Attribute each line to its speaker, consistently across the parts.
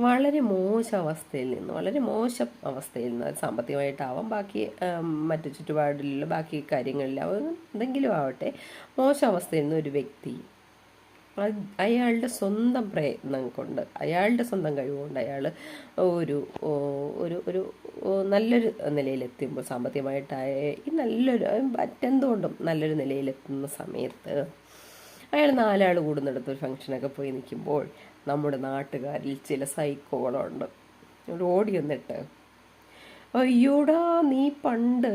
Speaker 1: വളരെ മോശം അവസ്ഥയിൽ നിന്ന്, വളരെ മോശം അവസ്ഥയിൽ നിന്ന്, അത് സാമ്പത്തികമായിട്ടാവാം, ബാക്കി മറ്റു ചുറ്റുപാടിലുള്ള ബാക്കി കാര്യങ്ങളിലാവും, എന്തെങ്കിലും ആവട്ടെ, മോശം അവസ്ഥയിൽ നിന്ന് ഒരു വ്യക്തി അയാളുടെ സ്വന്തം പ്രയത്നം കൊണ്ട്, അയാളുടെ സ്വന്തം കഴിവുകൊണ്ട് അയാൾ ഒരു ഒരു ഒരു നല്ലൊരു നിലയിലെത്തുമ്പോൾ, സാമ്പത്തികമായിട്ടായ ഈ നല്ലൊരു മറ്റെന്തുകൊണ്ടും നല്ലൊരു നിലയിലെത്തുന്ന സമയത്ത് അയാൾ 4 ആൾ കൂടുന്നിടത്ത് ഒരു ഫംഗ്ഷനൊക്കെ പോയി നിൽക്കുമ്പോൾ നമ്മുടെ നാട്ടുകാരിൽ ചില സൈക്കോകളുണ്ട്. ഓടി വന്നിട്ട് അയ്യോടാ നീ പണ്ട്,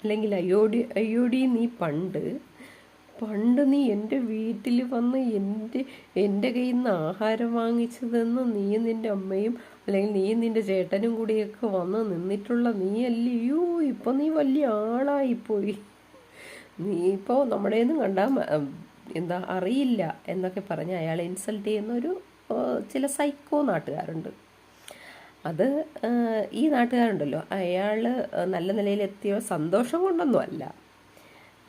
Speaker 1: അല്ലെങ്കിൽ അയ്യോടി നീ പണ്ട് നീ എൻ്റെ വീട്ടിൽ വന്ന് എൻ്റെ കയ്യിൽ നിന്ന് ആഹാരം വാങ്ങിച്ചതെന്ന് നീയും നിൻ്റെ അമ്മയും അല്ലെങ്കിൽ നീയും നിൻ്റെ ചേട്ടനും കൂടിയൊക്കെ വന്ന് നിന്നിട്ടുള്ള നീ അല്ലയോ, ഇപ്പോൾ നീ വലിയ ആളായിപ്പോയി, നീ ഇപ്പോൾ നമ്മുടെ നിന്ന് കണ്ടാൽ എന്താ അറിയില്ല എന്നൊക്കെ പറഞ്ഞ് അയാളെ ഇൻസൾട്ട് ചെയ്യുന്ന ചില സൈക്കോ നാട്ടുകാരുണ്ട്. അത് ഈ നാട്ടുകാരുണ്ടല്ലോ, അയാൾ നല്ല നിലയിലെത്തിയ സന്തോഷം കൊണ്ടൊന്നും അല്ല,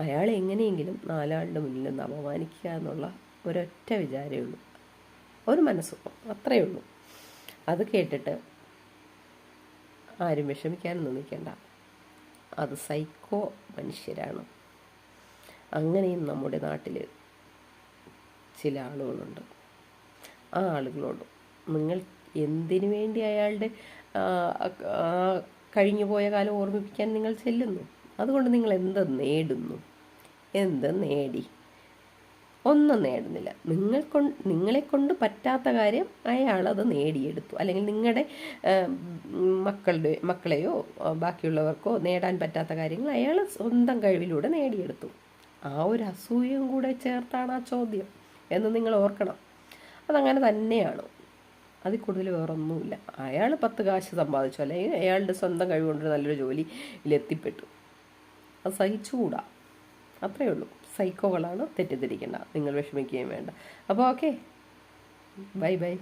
Speaker 1: അയാൾ എങ്ങനെയെങ്കിലും 4 ആളുടെ മുന്നിൽ നിന്ന് അപമാനിക്കുക എന്നുള്ള ഒരൊറ്റ വിചാരമേ ഉള്ളൂ, ഒരു മനസ്സുഖം, അത്രയേ ഉള്ളൂ. അത് കേട്ടിട്ട് ആരും വിഷമിക്കാനൊന്നും നിൽക്കണ്ട, അത് സൈക്കോ മനുഷ്യരാണ്. അങ്ങനെയും നമ്മുടെ നാട്ടിൽ ചില ആളുകളുണ്ട്. ആ ആളുകളോട് നിങ്ങൾ എന്തിനു വേണ്ടി അയാളുടെ കഴിഞ്ഞു പോയ കാലം ഓർമ്മിപ്പിക്കാൻ നിങ്ങൾ ചെല്ലുന്നു? അതുകൊണ്ട് നിങ്ങൾ എന്ത് നേടുന്നു? എന്ത് നേടി? ഒന്നും നേടുന്നില്ല. നിങ്ങളെ കൊണ്ട് പറ്റാത്ത കാര്യം അയാളത് നേടിയെടുത്തു, അല്ലെങ്കിൽ നിങ്ങളുടെ മക്കളെയോ ബാക്കിയുള്ളവർക്കോ നേടാൻ പറ്റാത്ത കാര്യങ്ങൾ അയാൾ സ്വന്തം കഴിവിലൂടെ നേടിയെടുത്തു. ആ ഒരു അസൂയയും കൂടെ ചേർത്താണ് ആ ചോദ്യം എന്ന് നിങ്ങൾ ഓർക്കണം. അതങ്ങനെ തന്നെയാണ്, അതിൽ കൂടുതൽ വേറൊന്നുമില്ല. അയാൾ 10 കാശ് സമ്പാദിച്ചു, അല്ലെങ്കിൽ അയാളുടെ സ്വന്തം കഴിവുകൊണ്ട് നല്ലൊരു ജോലിയിലെത്തിപ്പെട്ടു, അത് സഹിച്ചുകൂടാ, അത്രയേ ഉള്ളൂ. സൈക്കോകളാണ്, തെറ്റിദ്ധരിക്കേണ്ട, നിങ്ങൾ വിഷമിക്കുകയും വേണ്ട. അപ്പോൾ ഓക്കെ, ബൈ ബൈ.